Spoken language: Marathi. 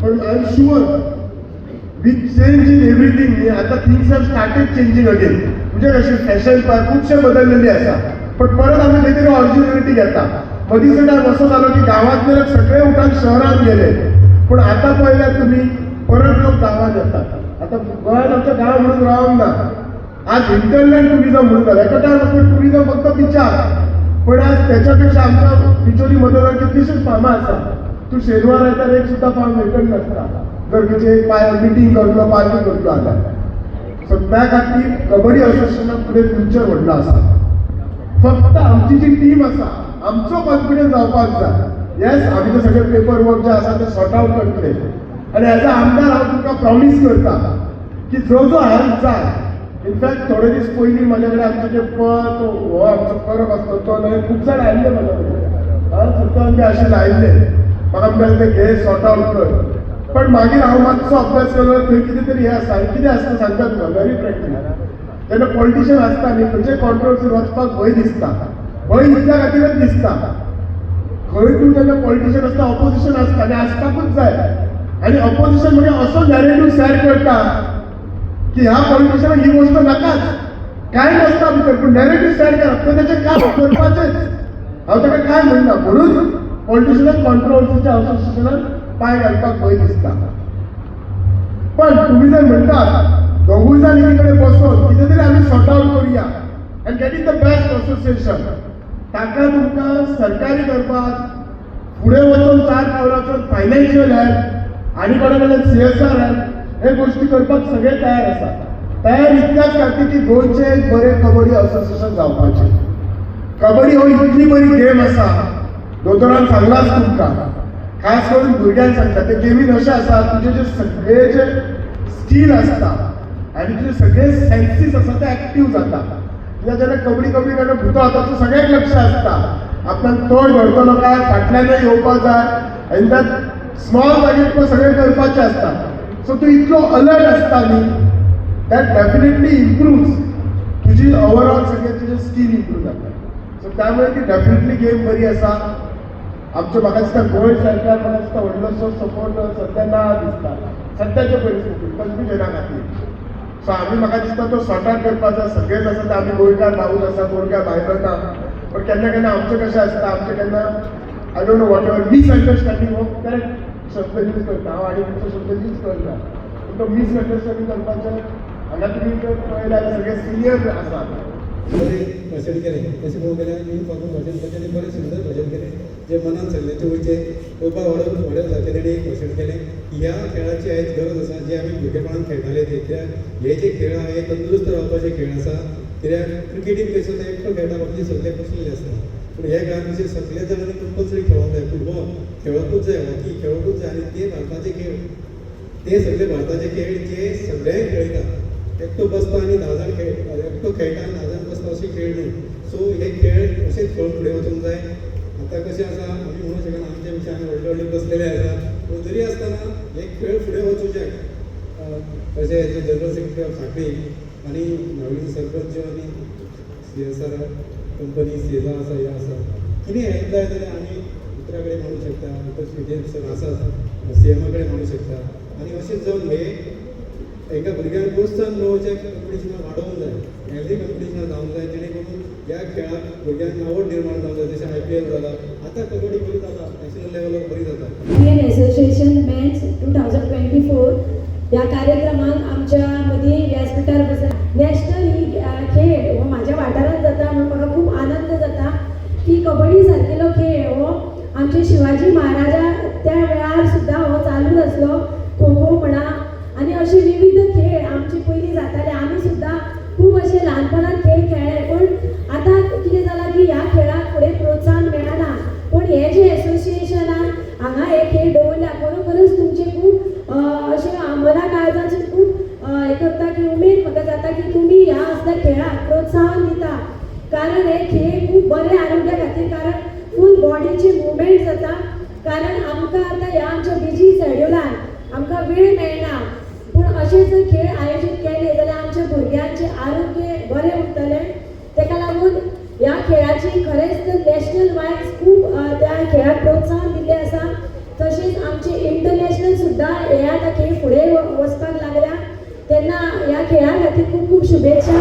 पण I am sure with change in everything आता things have started changing again. म्हणजे कशी फॅशन खुबशे बदललेली आसा, पण परत आम्ही काहीतरी ऑरिजिनॅलिटी घेता. मदींचो टायम असो जालो की गांवांतले सगळे उठान शहरात गेले, पण आता पळयल्यार तुम्ही परत लोक गांवांत येतात. आता गोंयांत आमच्या गांव म्हणून रावंक ना. आज इंटरनॅट टुरिझम म्हणून जालें. एका टायम टुरिझम फक्त बिचार, पण आज त्याच्यापेक्षा आमच्या बिचोली मदर कितलीशीच फार्मां आसा. तूं शेनवार येता एक सुद्धा फार्म मेळटलें नासता जर तुजे मिटींग करतलो पार्टी करतलो आतां. सो त्या खातीर कबड्डी असोसिएशनाक फुडें फ्युचर व्हडलो आसा. फक्त आमची जी टीम आसा, आमचो कॉन्फिडन्स जावपाक जाय. येस, आमी ते सगळे पेपर वर्क जे आसा ते सॉर्ट आउट करतले. आनी एज अ आमदार हांव तुमकां प्रॉमीस करता की जो जो हेल्प जाय, इनफॅक्ट थोडे दीस पयलीं म्हाजे कडेन आमचे जे पद हो आमचो करप आसता तो न्हय, खूब जाण आयिल्ले म्हाजे कडेन. सुद्दां बी अशें आयिल्ले म्हाका म्हणटाले ते घे सॉर्ट आउट कर. पण मागीर हांव मातसो अभ्यास केलो, थंय कितें तरी हें आसा. कितें आसता सांगतात तुका व्हेरी प्रॅक्टीकल. जेन्ना पॉलिटिशियन आसता न्ही, खंयचे कॉन्ट्रोवर्सी वचपाक भंय दिसता. भंय इतल्या खातीरच दिसता खंय तूं जेन्ना पॉलिटिशियन आसता ऑपोजिशन आसता आनी आसपाकूच जाय. आनी ऑपोजिशन म्हणजे असो नॅरेटिव्ह शेअर करता की ह्या पॉलिटिशियनाक ही गोष्ट नाकाच, काय नसता भितर, पूण नॅरेटिव्ह शेअर करप ते तेचें काम करपाचेंच. हांव ताका काय म्हणना, म्हणून पॉलिटिशियनाक कॉन्ट्रोवर्सीच्या असोसिएशनान पांय घालपाक भंय दिसता. पण तुम्ही जर म्हणटात दोगूय जाण एके कडेन बसून कितें तरी आमी सॉर्ट आउट करुया and get the best association, ताका तुमकां सरकारी करपाक फुडें वचून 4 पावलांचो फायनान्शियल हेल्प आनी कोणा कडल्यान CSR हेल्प हे गोष्टी करपाक सगळे तयार आसा. तयार इतल्याच खातीर की गोंयचें एक बरें कबड्डी असोसिएशन जावपाचें. कबड्डी हो इतली बरी गेम आसा, दोतोरान सांगलाच तुमकां. खास करून भुरग्यांक सांगता, ते गेमीन अशें आसा तुजे जे सगळे जे स्कील आसता आनी तुजे सगळे सेन्सीस आसा ते एक्टीव जाता. कित्याक जेन्ना कबड्डी करता भुतो ताचो सगळ्याक लक्ष आसता आपल्याक तोड धरतलो काय, फाटल्यानय येवपाक जाय, आनी त्या स्मॉल जागेर तुका सगळें करपाचें आसता. सो तूं इतलो अलर्ट आसता न्ही, दॅट डेफिनेटली इम्प्रूव्ज तुजी ओवरऑल सगळे तुजे स्कील इम्प्रूव जाता. सो त्यामुळे ती डेफिनेटली गेम बरी आसा. आमचो म्हाका दिसता गोंय सरकार म्हाका दिसता व्हडलोसो सपोर्ट सद्या ना दिसता सद्याच्या परिस्थितीत कन्फ्युजना खातीर. सो आमी म्हाका दिसता तो सॉर्ट आउट करपाक जाय. सगळेच आसा ते आमी गोंयकार भाऊच आसा, कोण काय भायलो ना. पण केन्ना केन्ना आमचें कशें आसता, आमचें केन्ना I don't know whatever misunderstanding हो करेक्ट शब्द यूज करता हांव आनी तुमचो शब्द यूज करता. पूण तो मिसअंडरस्टँडींग करपाचें हांगा तुमी जर पळयल्यार सगळे सिनियर आसात. बरें भाशण केलें तशें पळोवंक गेल्यार न्यू फार्मर भाशण केलें, बरें सुंदर भाशण केलें, जे मनान सगळ्यांचे वयचे पळोवपाक व्हडल्या सारकें तेणें एक भाशण केलें की ह्या खेळाची आयज गरज आसा जे आमी भुरगेपणांत खेळटाले ते. कित्याक हे जे खेळ आहा हे तंदुरुस्त रावपाचे खेळ आसा. कित्याक क्रिकेटीन पयसो ते एकटो खेळटा बाकीचे सगळे बसलेले आसता, पूण हे खेळांत अशें सगळे जाणांनी कंपल्सरी खेळोंक जाय. फुटबॉल खेळोंकूच जाय, हॉकी खेळोंकूच जाय, आनी ते भारताचे खेळ, ते सगळे भारताचे खेळ जे सगळे खेळटा. एकटो बसता आनी 10 जाण एकटो खेळटा आनी 10 जाण बसता अशें खेळ न्हू. सो हे खेळ अशेंच खेळून फुडें वचूंक जाय. आतां कशें आसा आमी म्हणूंक शकना आमच्या पेक्षा आमी व्हडले व्हडले बसलेले आसा, पूण तरी आसतना हे खेळ फुडें वचूचे. अशें जे जनरल सेक्रेटरी ऑफ सांखळी आनी नवीन सरपंच आनी CSR कंपनी सेजा आसा हे आसा, कितें हेल्प जाय जाल्यार आमी उतरा कडेन मागूंक शकता, उतर सर आसात CM कडेन मागूंक शकता. आनी अशेंच जावन हे एका भुरग्यांक प्रोत्साहन मेळोवचें कॉम्पिटिशनां वाडोवंक जाय, हेल्दी कॉम्पिटिशनां जावंक जाय, जेणे करून ह्या खेळाक भुरग्यांक आवड निर्माण जावंक जाय. जशें IPL जाला, आतां कबड्डी बरी जाता, नॅशनल लेवलाक बरी जाता. इंडियन असोसिएशन मेन्स 2024 या कार्यक्रमात आमच्या मदीं व्यासपीठार बसला. नॅशनल ही खेळ हो म्हाज्या वाठारांत जाता म्हणून म्हाका खूब आनंद जाता की कबड्डी सारकेलो खेळ हो आमचे शिवाजी महाराजा त्या वेळार सुद्दां हो चालूच आसलो. खो खो म्हणा आनी अशे विविध खेळ आमचे पयलीं जाताले. आमी सुद्दां खूब अशे ल्हानपणांत खेळ खेळ्ळे, पण आतां कितें जालां की ह्या खेळाक फुडें प्रोत्साहन मेळना. पूण हे जे एसोसिएशनान हांगा हे खेळ दवरल्या खरोखरच तुमचे खूब अशें मना काळजाचें खूब हें करता की उमेद म्हाका जाता की तुमी ह्या असल्या खेळाक प्रोत्साहन दिता. कारण हे खेळ खूब बरे आरोग्या खातीर, कारण फूल बॉडीची मुवमेंट जाता. कारण आमकां आतां ह्या आमच्या बिजी शेड्युलान आमकां वेळ मेळना, पूण अशे जर खेळ आयोजीत केले जाल्यार आमच्या भुरग्यांचें आरोग्य बरें उरतलें. तेका लागून ह्या खेळाची खरेंच तर नॅशनल वायज खूब त्या खेळाक प्रोत्साहन दिल्लें आसा. तशेंच आमचे इंटरनॅशनल सुद्दां ह्या खेळ फुडें वचपाक लागल्या तेन्ना ह्या खेळा खातीर खूब खूब शुभेच्छा.